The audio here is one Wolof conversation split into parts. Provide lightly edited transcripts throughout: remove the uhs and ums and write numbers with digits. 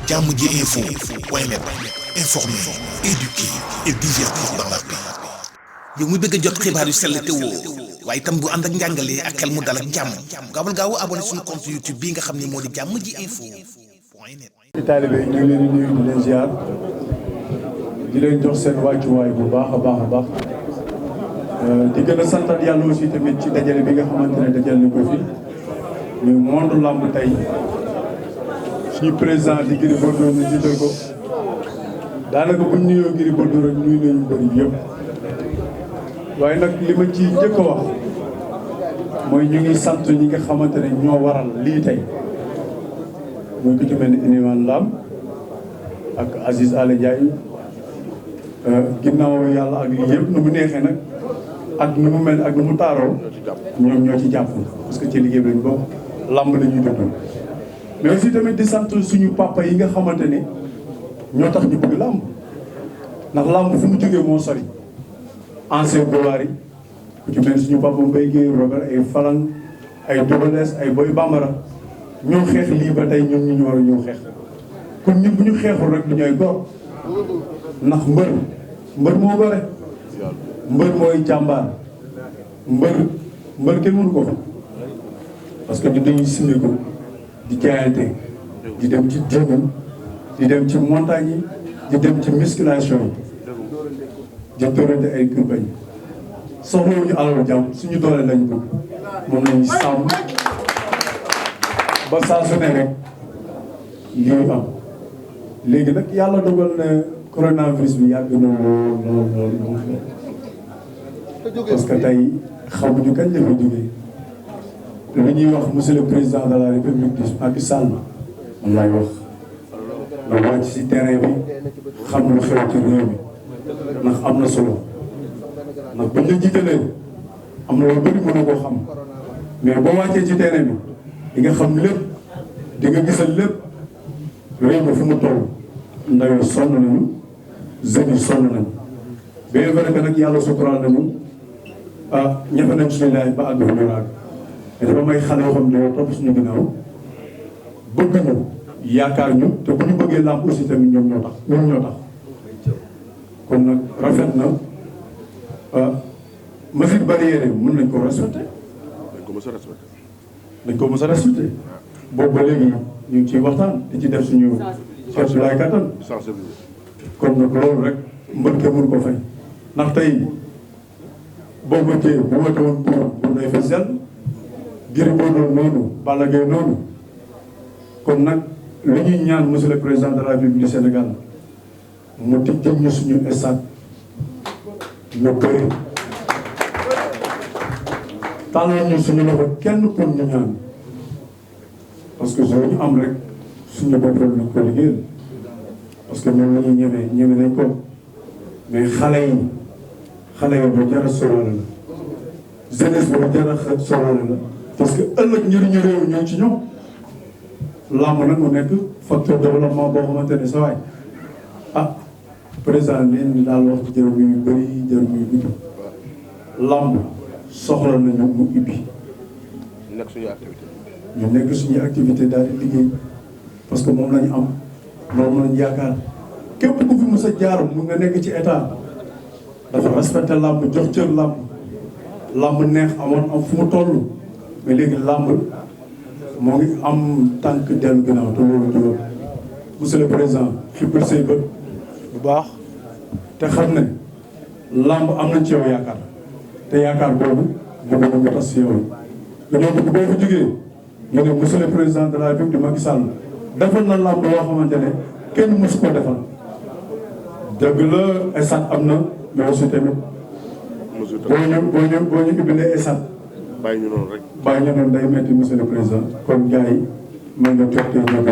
Jammji info point net, informer, éduquer et divertir dans la paix. yow mu bëgg a jot xibaar yu sell te woo waaye itam bu ànd ak njàngalee ak xel mu dal ak jàmm gaawal gaaw abonné suñu compte YouTube bii nga xam ne moo di Jammji info point net. taalibe yi ñu ngi leen di nuyu di leen ziar di leen jox seen wàccuwaay bu baax a baax a baax di gën a santat yàlla aussi tamit ci dajale bi nga xamante ne dajale nañ ko fi ñu monde lamb tey suñu président di Gris Bordeaux ñu jiital ko daanaka bu ñu nuyoo Gris Bordeaux rek nuyu nañu bëri yëpp waaye nag li ma ci njëkk a wax mooy ñu ngi sant ñi nga xamante ne ñoo waral lii tey muy ku ci mel ni Iliman Lam ak Aziz Aly Ndiaye ginnaaw yàlla ak lii yëpp nu mu neexee nag ak nu mu mel ak nu mu taaroo ñoom ñoo ci jàpp parce que ci liggéey bi lañ bokk lamb la ñuy dund mais aussi tamit di sant suñu papa yi nga xamante ne ñoo tax ñu bëgg lamb ndax lamb fu mu jógee moo sori ancien gloire yi ku ci mel suñu papa Mbaye Guèye Robert ay Falang ay Doubales ay Boy Bambara ñoo xeex lii ba tey ñun ñu war a ñëw xeex kon ñun bu ñu xeexul rek du ñooy gor ndax mbër moo gore mbër mooy jàmbaar mbër kenn mënu ko fa parce que dañuy simé ko di jaayante di dem ci jéemal di dem ci montagne yi di dem ci musculation yi di dóorante ay campagne soxlawuñu alalu jàmm suñu doole lañ bëgg moom lañuy sàmm ba saa su ne rek lii am léegi nag yàlla dogal na coronavirus bi yàgg na lool parce que tey xamuñu kañ la fi jógee li ñuy wax monsieur le président de la république du Macky Sall moom laay wax nga wàcc ci terrain bi xam lu xew ci réew mi ndax am na solo ndax buñ la jiitalee am na lu bëri mën na koo xam mais boo wàccee ci terrain bi di nga xam lépp di nga gisal lépp réew mi fu mu toll ndaw yi sonn nañu jeunes yi sonn nañu bien vrai que nag yàlla suturaal nañu ñafe nañ suñu laay ba àgg fi ñu àgg mais dafa may xale yoo xam ne topp suñu ginnaaw bëgg ñu yaakaar ñu te bu ñu bëggee làmp aussi tamit ñoom ñoo tax kon nag rafet na mesure barrière mën nañ ko respecté dañ ko mës a respecté boobu ba léegi ñu ngi ciy waxtaan di ci def suñu cherche laay kattan kon nag loolu rek mbër ke mënu ko fay ndax tey boo bëggee bu ma woon pour day fa sell Gris Bordeaux noonu Balla Gaye noonu kon nag li ñuy ñaan monsieur le président de la République du Sénégal mu tijjal ñu suñu stade ñu bëri tàllal ñu suñu loxo kenn pour ñu ñaan parce que soo ñu am rek suñu bopp rek nañ ko liggéeyal parce que ñoom la ñuy ñeme nañ ko mais xale yi ba jar a sóoraale la jeunesse ba jar a sóoraale la parce que ëllëg njëriñu réew ñoo ci ñoom làmb nag mu nekk facteur développement boo xamante ne sa waay président leen daal wax jërë muy bëri jërë muy gudd làmb soxla nañu mu ubbi ñu nekk suñuy activité daal di liggéey parce que moom lañu am moom lañu yaakaar képp ku fi mës a jaar mu nga nekk ci état dafa respecté làmb jox cër làmb neex amoon am fu mu toll mais léegi làmb moo ngi am tànk dellu ginnaaw te loolu juróom monsieur le président xippil say bët bu baax te xam ne làmb am nañ ci yow yaakaar te yaakaar boobu bëgg mu tas si yow dañoo bëgg boo fa jógee ñu ne monsieur le président de la République Macky Sall defal na làmb yoo xamante ne kenn mësu ko defal dëgg la esat am na mais aussi tamit boo ñu ubbilee esat bàyyi ñu noonu rek bàyyi ñu noonu day metti monsieur le président kon gars yi mën nga jox tey ñoom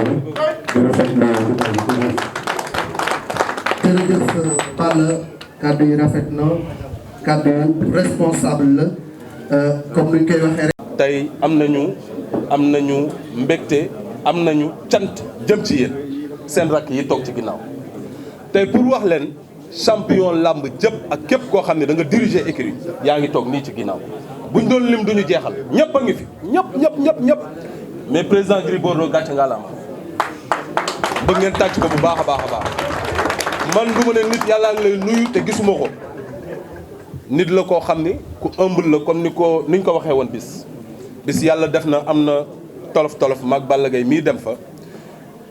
di rafet na jërëjëf Balla kàddu yi rafet na kàddu yu responsable la comme ni ñu koy waxee rek. tey am nañu mbégte am nañu cant jëm ci yéen seen rakk yi toog ci ginnaaw tey pour wax leen champion làmb jëpp ak képp koo xam ne da nga diriger écurie yaa ngi toog nii ci ginnaaw buñ doon lim duñu jeexal ñëpp a ngi fi ñëpp mais président Gris Bordeaux gàcce nga la am bëgg ngeen tàcc ko bu baax a baax a baax man du ma ne nit yàllaa ngi lay nuyu te gisuma ko nit la koo xam ni ku humble la comme niñ ko waxee woon bis yàlla def na am na tolof maag Balla Gaye mii dem fa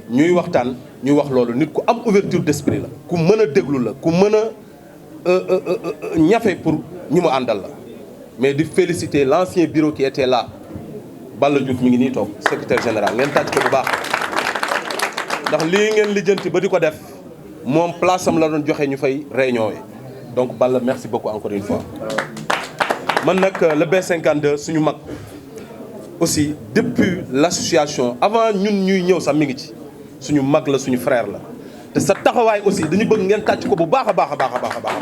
ñuy waxtaan ñuy wax loolu nit ku am ouverture d'esprit la ku mën a déglu la ku mën a ñafe pour ñi mu àndal la mais di féliciter l'ancien bureau qui était là Balla Diouf mi ngi nii toog secrétaire général ngeen tàcc ko bu baax ndax lii ngeen lijjanti ba di ko def moom place am la doon joxe ñu fay réunion yi donc Balla merci beaucoup encore une fois man nag le B52 suñu mag aussi depuis l'association avant ñun ñuy ñëw sax mi ngi ci suñu mag la suñu frère la te sa taxawaay aussi dañu bëgg ngeen tàcc ko bu baax a baax a baax a baax a baax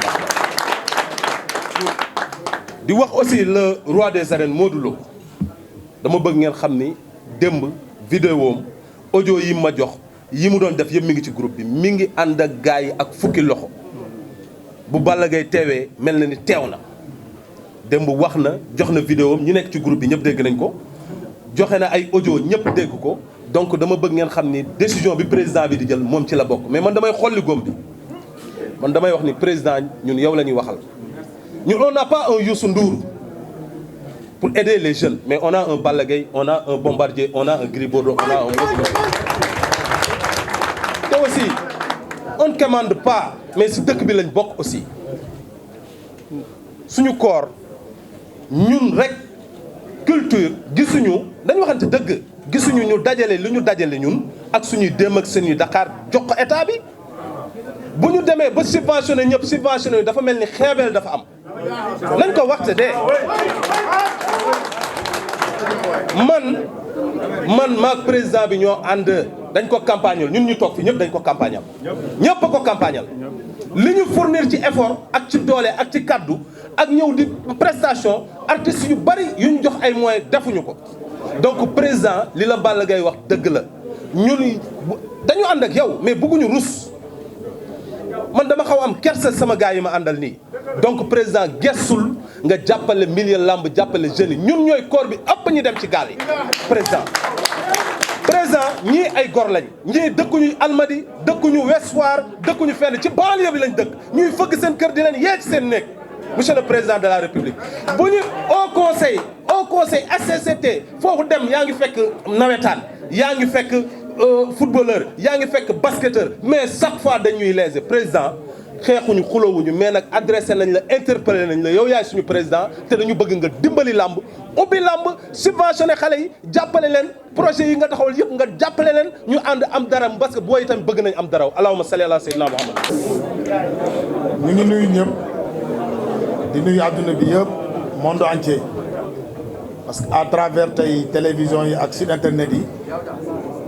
di wax aussi le roi des arènes Modou Lo dama bëgg ngeen xam ni démb vidéo audio yi ma jox yi mu doon def yëpp mi ngi ci groupe bi mi ngi ànd ak gars yi ak fukki loxo bu Balla Gaye teewee mel na ni teew na démb wax na jox na vidéo ñu nekk ci groupe bi ñëpp dégg nañ ko joxe na ay audio ñëpp dégg ko donc dama bëgg ngeen xam ni décision bi président bi di jël moom ci la bokk mais man damay xolli góom bi man damay wax ni président ñun yow la ñuy waxal ñun on n'a pas un Youssou Ndour pour aider les jeunes mais on a un Balla Gaye on a un Bombardier on a un Gris Bordeaux on a un te aussi on ne commande pas mais si dëkk bi lañ bokk aussi suñu koor ñun rek culture gisuñu dañu waxante dëgg gisuñu ñu dajale li ñu dajale ñun ak suñuy déem ak suñuy Dakar jox ko état bi bu ñu demee ba subventionné ñëpp subventionné dafa mel ni xeebeel dafa am nañ ko waxte de man maag président bi ñoo ànd dañ ko campagnal ñun ñu toog fi ñëpp dañ ko campagnal ñëpp a ko campagnal li ñu fournir ci effort ak ci doole ak ci kaddu ak ñëw di prestation artistes yu bari yu ñu jox ay moyens defuñu ko donc président li la Balla Gaye wax dëgg la ñun dañu ànd ak yow mais bëgguñu rus man dama xaw am kersa sama gars yi ma àndal nii donc président gessul nga jàppale milieu lamb jàppale jeunes yi ñun ñooy corps bi ëpp ñu dem ci gaal yi président ñii ay gor lañ ñii dëkkuñu Almadi dëkkuñu Ouest Foire dëkkuñu fenn ci banlieue bi lañ dëkk ñuy fëgg seen kër di leen yee ci seen néeg monsieur le président de la république bu ñu au conseil HCCT foofu dem yaa ngi fekk nawetaan yaa ngi fekk footballeur yaa ngi fekk basketteur mais chaque fois dañuy léser président xeexuñu xulowuñu mais nag adressé nañ la interpellé nañ la yow yaay suñu président te dañu bëgg nga dimbali làmb ubbi làmb subventionné xale yi jàppale leen projet yi nga taxawal yëpp nga jàppale leen ñu ànd am dara parce que booy itam bëgg nañ am dara allahumma salli ala sayyidina muhammad ñu ngi nuyu ñëpp di nuyu àdduna bi yëpp monde entier parce que à travers tey télévision yi ak site internet yi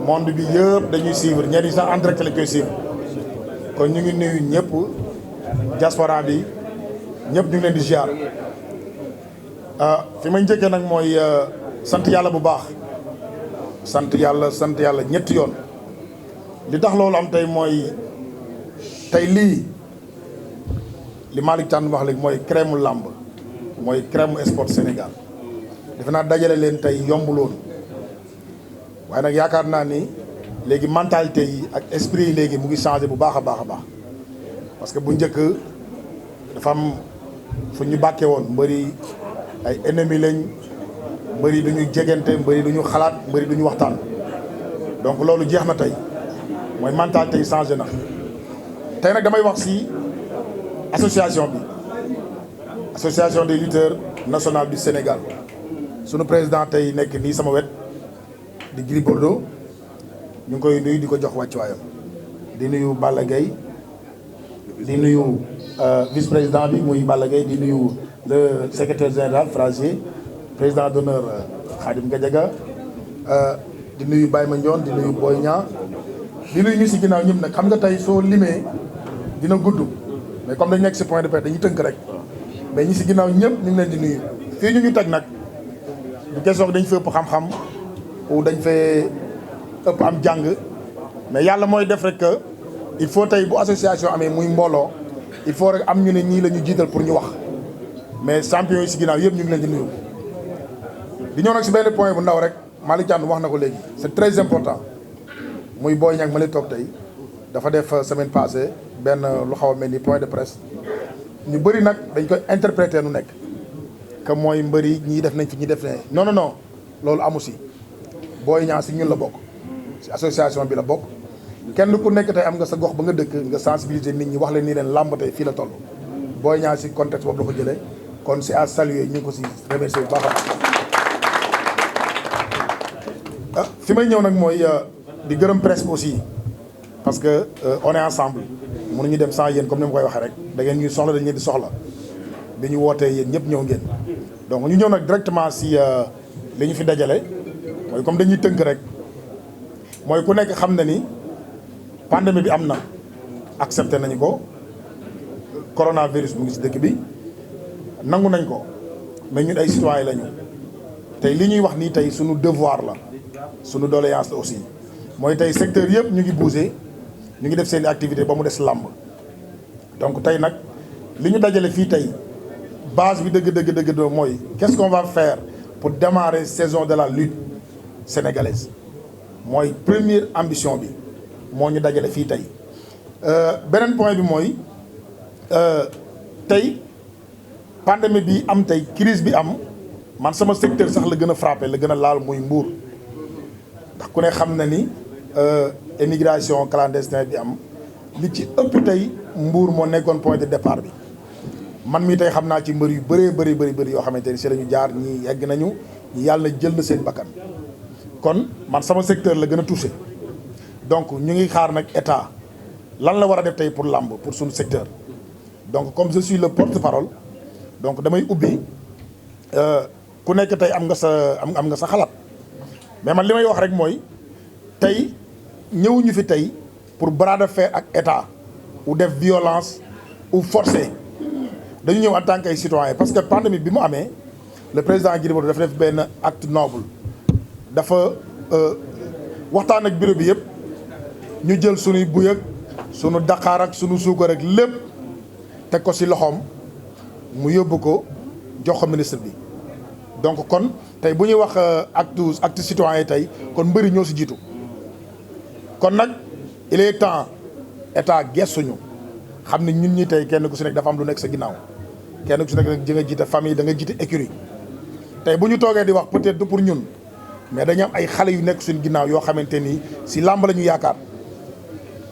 monde bi yëpp dañuy suivre ñenn ñi sax en direct lañ koy suivre kon ñu ngi nuyu ñëpp diaspora bi ñëpp ñu ngi leen di ziar fi may njëkkee nag mooy sant yàlla bu baax sant yàlla ñetti yoon li tax loolu am tey mooy tey lii li Malick Thiandoum wax léegi mooy crème làmb mooy crème sport Sénégal defe naa dajale leen tey yombuloon waaye nag yaakaar naa ni léegi mentalité yi ak esprit yi léegi mu ngi changé bu baax a baax a baax parce que bu njëkk dafa am fu ñu bàkkee woon mbëri ay ennemis lañ mbëri du ñu jegante mbëri du ñu xalaat mbëri du ñu waxtaan donc loolu jeex na tey mooy mentalité yi changé na tey nag damay wax si association bi association des lutteurs nationaux du Sénégal sunu président tey nekk nii sama wet di Gris Bordeaux ñu ngi koy nuyu di ko jox wàccuwaayam di nuyu Balla Gaye di nuyu vice président bi muy Balla Gaye di nuyu le secrétaire général Frazier président d'honneur Khadim Gadiaga di nuyu Baye Mandione di nuyu Boy Niang di nuyu ñu si ginnaaw ñëpp nag xam nga tey soo limee dina gudd mais comme dañ nekk si point de presse dañuy tënk rek mais ñi si ginnaaw ñëpp ñu ngi leen di nuyu fii ñu teg nag du question dañ fa ëpp xam-xam ou dañ fee ëpp am jàng mais yàlla mooy def rek que il faut tey bu association amee muy mbooloo il faut rek am ñu ne ñii la ñu jiital pour ñu wax mais champion yi si ginnaaw yëpp ñu ngi leen di nuyu. di ñëw nag si benn point bu ndaw rek Malick Thiandoum wax na ko léegi c'est très important muy Boy Niang ma lay toog tey dafa def semaine passée benn lu xaw a mel ni point de presse ñu bëri nag dañ koy interpréter nu nekk que mooy mbëri ñii def nañ fi ñi def ne non loolu amu si. Boy Niang si ñun la bokk si association bi la bokk kenn ku nekk tey am nga sa gox ba nga dëkk nga sensibiliser nit ñi wax leen nii leen làmb tey fii la toll Boy Niang si contexte boobu la ko jëlee kon c'est à saluer ñu ngi ko si remercier bu baax a fi may ñëw nag mooy di gërëm presse aussi parce que on est ensemble mënuñu dem sans yéen comme ni ma koy waxee rek da ngeen ñuy soxla dañ leen di soxla bi ñu wootee yéen ñëpp ñëw ngeen donc ñu ñëw nag directement si li ñu fi dajale mooy comme dañuy tënk rek mooy ku nekk xam na ni pandémie bi am na accepté nañu ko coronavirus mu ngi ci dëkk bi nangu nañ ko mais ñun ay citoyens lañu tey li ñuy wax nii tey suñu devoir la suñu doléance la aussi mooy tey secteur yëpp ñu ngi bougé ñu ngi def seen activité ba mu des làmb donc tey nag li ñu dajale fii tey base bi dëgg mooy qu'est-ce qu'on va faire pour démarrer saison de la lutte sénégalaise mooy première ambition bi moo ñu dajale fii tey beneen point bi mooy tey pandémie bi am tey crise bi am man sama secteur sax la gën a frappé la gën a laal muy Mbour ndax ku ne xam na ni émigration clandestine bi am li ci ëpp tey Mbour moo nekkoon point de départ bi man mii tey xam naa ci mbër yu bëri yoo xamante ni si la ñu jaar ñii yegg nañu ñi yàlla jël na seen bakkan kon man sama secteur la gën a touché donc ñu ngi xaar nag état lan la war a def tey pour làmb pour suñu secteur donc comme je suis le porte-parole donc damay ubbi ku nekk tey am nga sa xalaat mais man li may wax rek mooy tey ñëwuñu fi tey pour bras de fer ak état ou def violence ou forcer dañu ñëw en tant que ay citoyen parce que pandémie bi mu amee le président Gris Bordeaux dafa def benn acte noble dafa waxtaan ak bureau bi yëpp ñu jël sunuy buy ak sunu daqaar ak sunu suukar ak lépp teg ko ci loxoom mu yóbbu ko jox ko ministre bi donc kon tey bu ñuy wax acte citoyen tey kon mbëri ñoo ci jiitu kon nag il est temps état gestuñu xam ne ñun ñi tey kenn ku ci nekk dafa am lu nekk sa ginnaaw kenn ku ci nekk nag di nga jiite famille da nga jiite écurie tey bu ñu toogee di wax peut-être du pour ñun mais dañu am ay xale yu nekk suñu ginnaaw yoo xamante ni ci làmb la ñu yaakaar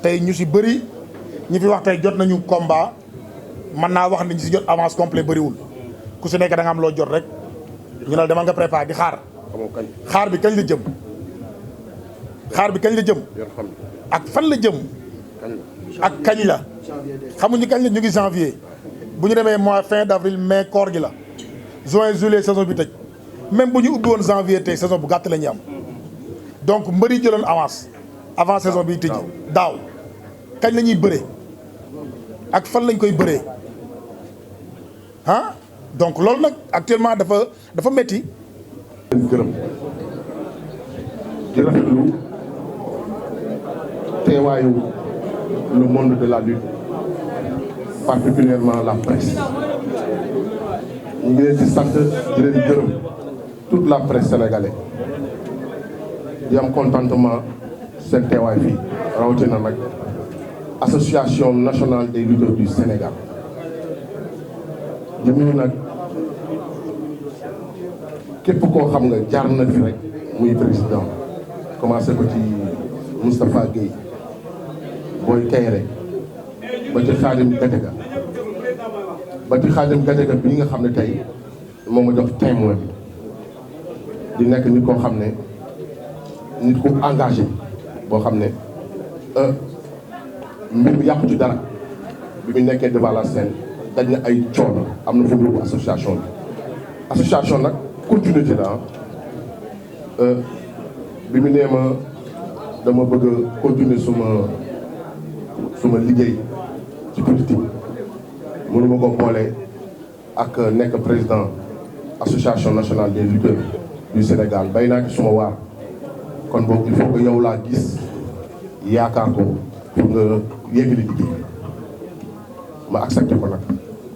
tey ñu ci bëri ñi fi wax tey jot nañu combat mën naa wax ni ñu ci jot avance complet bëriwul ku ci nekk da nga am loo jot rek ñu ne demal nga préparé di xaar xaar bi kañ la jëm ak fan la jëm ak kañ la xamuñu kañ la ñu ngi janvier bu ñu demee mois fin d'avril mai koor gi la juin juillet saison bi tëj même bu ñu ubbi woon janvier tey saison bu gàtt la ñuy am donc mbëri jëloon avance avant saison bi tëj daaw kañ la ñuy bëree ak fan lañ koy bëree ah donc loolu nag actuellement dafa métti. gërëm di rafetlu teewaayu le monde de la lutte particulièrement la presse ñu ngi leen di sant di leen gërëm toute la presse sénégalaise di am contentement seen teewaay fii rawatina nag association nationale des lutteurs du Sénégal di nuyu nag képp koo xam nga jaar na fi rek muy président commencé ko ci Moustapha Guèye Boy Kayre ba ci Khadim Gadiaga bi nga xam ne tey moo ma jox témoin bi di nekk nit koo xam ne nit ku engagé boo xam ne mbir mi yàqu ci dara bi mu nekkee devant la scène daj na ay coono am na fu mu association nag continuité la bi mu nee ma dama bëgg a continuer suma liggéey ci politique mënuma ko boole ak nekk président association nationale des lutteurs du Sénégal bay naa ci suma waar kon boog il faut que yow laa gis yaakaar ko pour nga yeggali liggéey ma accepté ko nag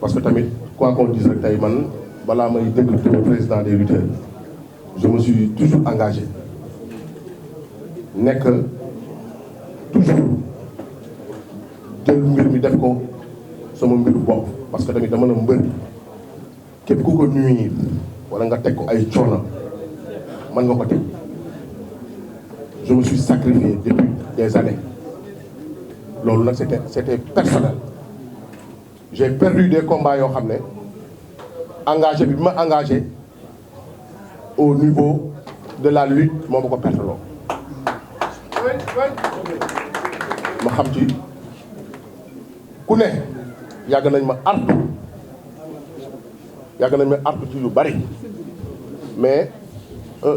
parce que tamit quoi qu'on dise rek tey man balaa may déglu président des lutteurs je me suis toujours engagé nekk toujours jël mbir mi def ko sama mbiru bopp parce que tamit dama na mbër képp ku ko nuyu wala nga teg ko ay coono mën nga ko teg. Je me suis sacrifié depuis des années loolu nag c'était personnel. J'ai perdu des combats yoo xam ne engagé bi ma engagé au niveau de la lutte moo ma ko perteloo ma xam ci ku ne yàgg nañ ma artu ci yu bari mais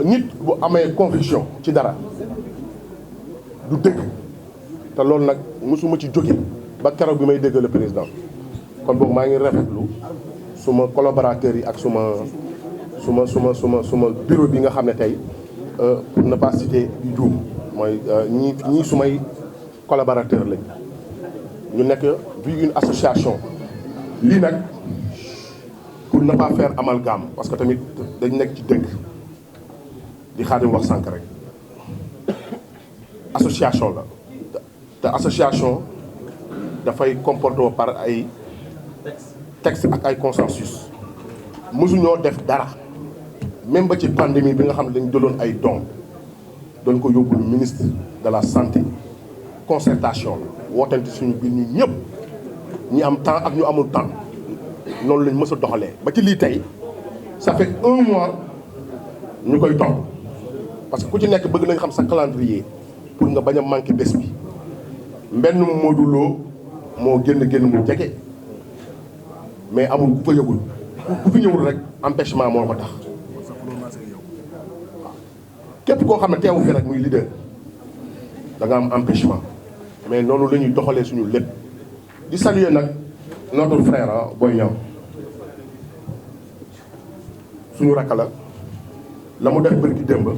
nit bu amee conviction ci dara du dëgg te loolu nag mosuma ci jóge ba keroog bi may dégg le président kon boobu maa ngi rafetlu suma collaborateurs yi ak suma bureau bi nga xam ne tey pour ne pas citer du juum mooy ñii sumay collaborateurs lañ ñu nekk bi une association lii nag pour ne pas faire amalgame parce que tamit dañ nekk ci dëgg di Xaadim wax sànq rek association la te association dafay comporter par ay texte ak ay consensus mësuñoo def dara même ba ci pandémie bi nga xam ne dañ jëloon ay dons doon ko yóbbul ministre de la santé concertation la wootante suñu biir ñu ñëpp ñi am temps ak ñu amul temps noonu lañ mës a doxalee ba ci lii tey ça fait 1 mois ñu koy topp parce que ku ci nekk bëgg nañ xam sa calendrier pour nga bañ a manqué bés bi mbenn Modou Lo moo génn mu jege mais amul ku fa yëgul ku fi ñëwul rek empêchement moo ko tax képp koo xam ne teewu fi rek muy leader da nga am empêchement mais noonu la ñuy doxalee suñu lépp di saluer nag notre frère Boy Niang suñu rakk la mu def bërki démb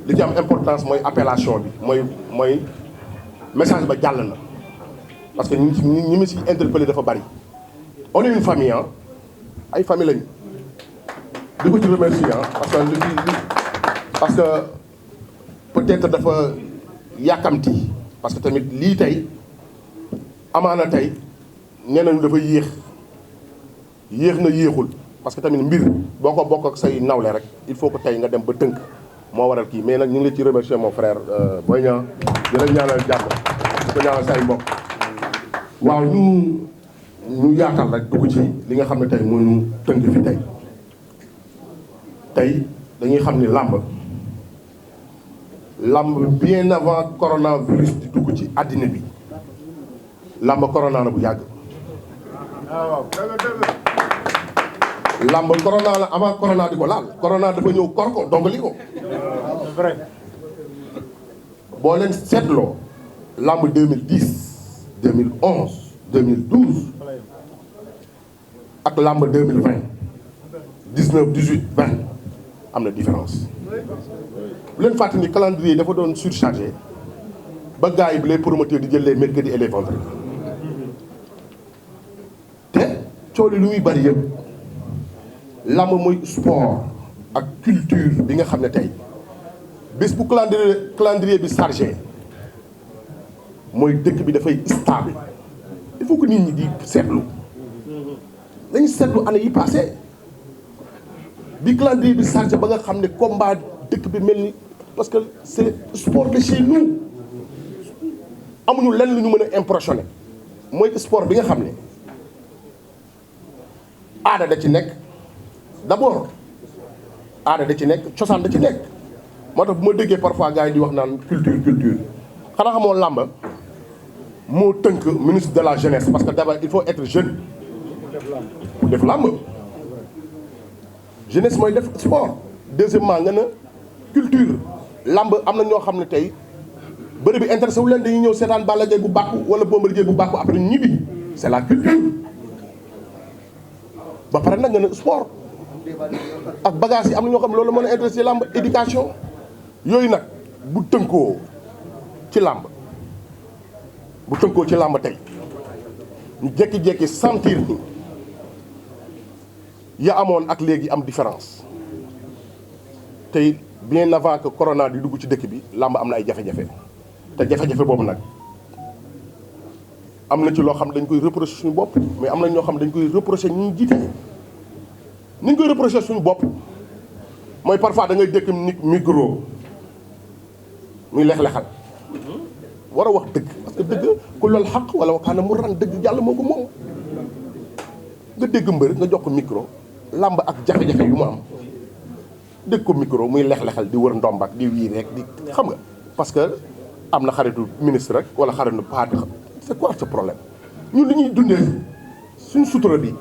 li ci am importance mooy appellation bi mooy message ba jàll na parce que ñi mi si interpellé dafa bari on est une famille ay famille lañu di ko ci remercier parce que peut-être dafa yàkkamti parce que tamit lii tey amaana tey nee nañu dafa yéex na yéexul parce que tamit mbir boo ko bokk ak say nawle rek il faut que tey nga dem ba tënk moo waral kii mais nag ñu ngi la ci remercier mon frère Boy Niang di la ñaanal jàmm di ko ñaanal say mbokk waaw ñu yaatal rek dugg ci li nga xam ne tey moo ñu tënk fi tey dañuy xam ni làmb bien avant coronavirus di dugg ci àddina bi làmb corona la bu yàgg làmb corona la avant corona di ko laal corona dafa ñëw kor ko dongali ko boo leen seetloo làmb 2010 2011 2012 ak làmb 2020 19 18 20 am na différence bu leen fàtte ni calendrier dafa doon surchargé ba gars yi bi les promoteurs di jël les mercredis et les vendredis te coow li lu muy bari yëpp làmb mooy sport ak culture bi nga xam ne tey bés bu calendrier bi chargé mooy dëkk bi dafay stable il faut que nit ñi di seetlu dañu seetlu année yi passé bi calendrier bi chargé ba nga xam ne combat dëkk bi mel ni parce que c'est sport de chez nous amuñu lenn lu ñu mën a impressionné mooy sport bi nga xam ne aada da ci nekk d'abord aada da ci nekk cosaan da ci nekk moo tax bu ma déggee parfois gars yi di wax naan culture xanaa xamoo làmb moo tënk ministre de la jeunesse parce que d'abord il faut être jeune pour def làmb jeunesse mooy def sport deuxièmement nga na culture làmb am na ñoo xam ne tey bëri bi intéressé wu leen dañuy ñëw seetaan Balla Gaye bu bàkku wala Bombardier bu bàkku après ñibbi c'est la culture ba pare nag nga ne sport ak bagage yi am na ñoo xam ne loolu mën a intéressé làmb éducation yooyu nag bu tënkoo ci làmb tey ñu jékki-jékki sentir ni ya amoon ak léegi am différence tey bien avant que corona di dugg ci dëkk bi làmb am na ay jafe-jafe te jafe-jafe boobu nag am na ci loo xam dañ koy reprocher suñu bopp mais am na ñoo xam dañ koy reprocher ñi jiite ni ñu koy reprocher suñu bopp mooy parfois da ngay dëkk nit micro muy lex-lexal war a wax dëgg parce que dëgg ku lool xaq wala wakaana mu ran dëgg yàlla moo ko moom nga dégg mbër nga jox ko micro làmb ak jafe-jafe yu mu am dégg ko micro muy lex-lexal di wër ndombak di wii rek di xam nga parce que am na xaritu ministre rek wala xaritu parti c'est quoi ce problème ñun li ñuy dundee suñu sutura bi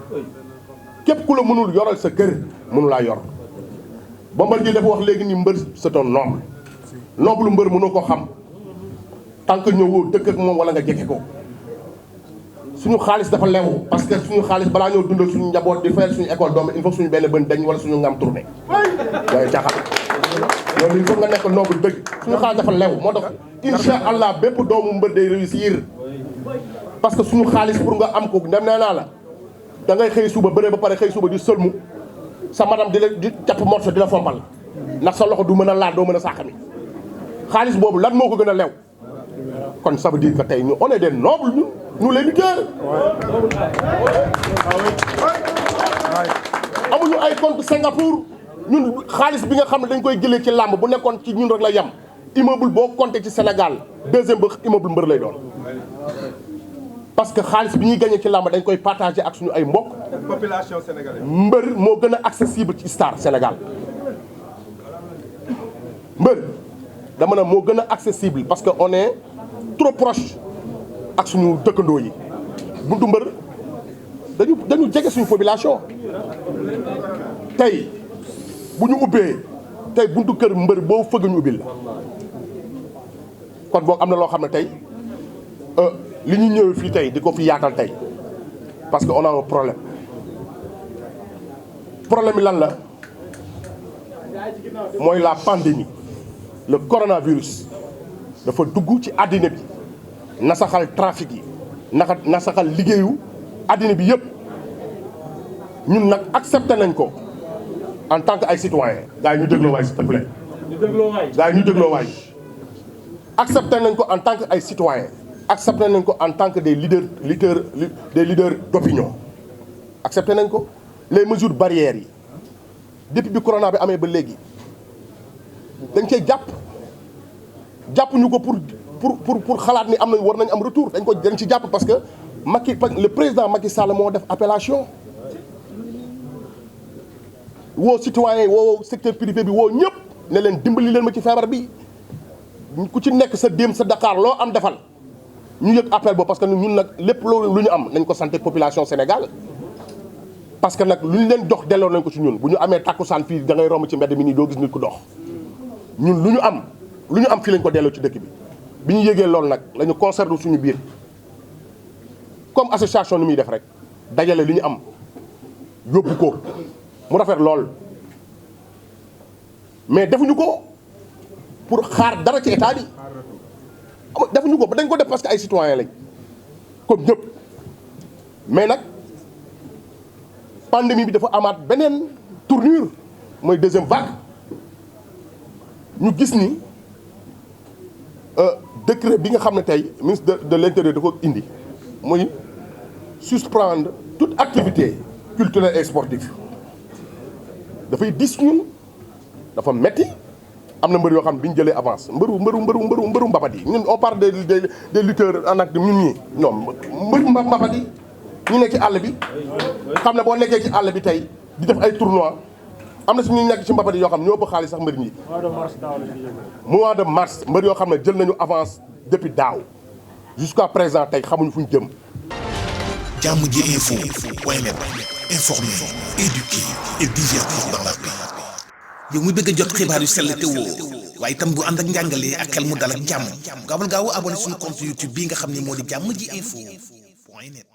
képp ku la mënul yoral sa kër mënulaa yor Bombardier dafa wax léegi ni mbër c'est un noble noble mbër mënoo ko xam tant que ñëwoo dëkk ak moom wala nga jege ko suñu xaalis dafa lew parce que suñu xaalis balaa ñëw dundal suñu njaboot di fayal suñu école doom il faut suñu benn bën dañ wala suñu ngam tourné waaye caaxaan loolu il faut nga nekk noble dëgg suñu xaalis dafa lew moo tax insha allah bépp doomu mbër day réussir parce que suñu xaalis pour nga am ko dem nee naa la da ngay xëy suba bëre ba pare xëy suba di sëlmu sa madame di la di capp morso di la fompal ndax sa loxo du mën a laal doo mën a sàqami xaalis boobu lan moo ko gën a lew kon ça veut dire que tey ñu on est des nobles nous les lutteurs amuñu ay compte Singapour ñun xaalis bi nga xam ne dañ koy jëlee ci làmb bu nekkoon ci ñun rek la yem immeuble boo compté ci Sénégal deuxième ba immeuble mbër lay doon parce que xaalis bi ñuy gagné ci làmb dañ koy partagé ak suñu ay mbokk population sénégalaise. mbër moo gën a accessible ci star Sénégal mbër dama ne moo gën a accessible parce que on est trop proche ak suñu dëkkandoo yi buntu mbër dañu jege suñu population tey bu ñu ubbee tey buntu kër mbër boo fëgg ñu ubbil la kon boog am na loo xam ne tey li ñu ñëwee fii tey di ko fi yaatal tey parce que on a un problème bi lan la mooy la pandémie le coronavirus dafa dugg ci àddina bi nasaxal trafic yi nasaxal liggéeyu àddina bi yëpp ñun nag accepté nañ ko en tant que ay citoyen gars yi ñu dégloo waay s'il te plaît gars yi ñu dégloo waay accepté nañ ko en tant que ay citoyen accepté nañ ko en tant que des leaders d'opinion accepté nañ ko les mesures barrières yi depuis bi corona bi amee ba léegi dañ cee jàpp ñu ko pour xalaat ni am nañ war nañ am retour dañ ci jàpp parce que le président Macky Sall moo def appellation woo citoyen woo secteur privé bi woo ñëpp ne leen dimbali leen ma ci feebar bi ku ci nekk sa déem sa Dakar loo am defal ñu yëg appel boobu parce que ñun nag lépp loolu lu ñu am nañ ko santé population Sénégal parce que nag lu ñu leen jox delloo nañ ko ci ñun bu ñu amee takkusaan fii da ngay romb ci mbedd mi nii doo gis nit ku dox ñun lu ñu am fii lañ ko delloo ci dëkk bi ñu yëgee loolu nag la ñu conservé suñu biir comme association ni muy def rek dajale li ñu am yóbbu ko mu rafet lool mais defuñu ko pour xaar dara ci état bi defuñu ko ba dañ ko def parce que ay citoyen lañ comme ñëpp mais nag pandémie bi dafa amaat beneen tournure mooy deuxième vague ñu gis ni décret bi nga xam ne tey ministre de l'intérieur da ko indi muy suspendre toute activité culturelle et sportive dafay dis ñun dafa metti am na mbër yoo xam ne bi ñu jëlee avance mbëru mbapat yi ñun on parle des lutteurs en acte ñun ñii ñoom mbëru mbapat yi ñu nekk ci àll bi xam ne boo nekkee ci àll bi tey di def ay tournois am na si ñu nekk ci mbapat yi yoo xam ne ñoo ëpp xaalis sax mbër ñi mois de mars mbër yoo xam ne jël nañu avance depuis daaw jusqu'à présent tey xamuñu fu ñu jëm. Jàmm ji info point net informer, éduquer et divertir dans la paix. yow mu bëgg a jot xibaar yu sell te woo waaye itam bu ànd ak njàngalee ak xel mu dal ak jàmm gaawal gaaw abonné suñu compte YouTube bii nga xam ne moo di Jàmm ji info point net.